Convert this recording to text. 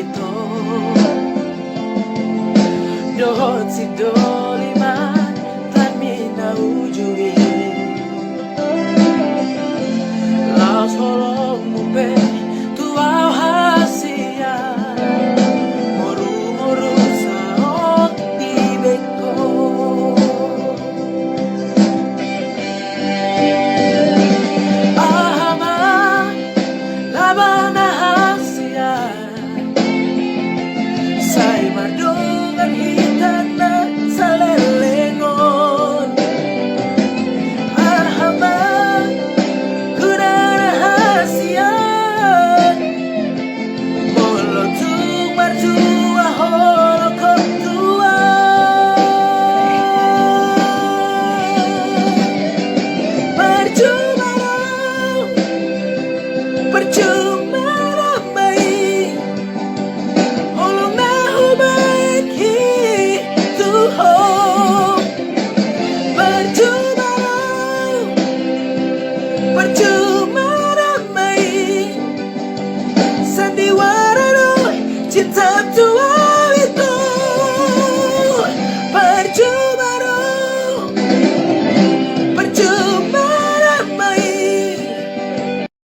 gitu dohot si doliman tan mina ujui laos holong mupe tuau hasia moru moru saot di beko ahama labana hasia sai madungan hitana salelengon ahama kunana hasia molotung martua holokot tua percuma percuma ramai holong nahu baik itu ho percuma ramai sandiwara cinta tua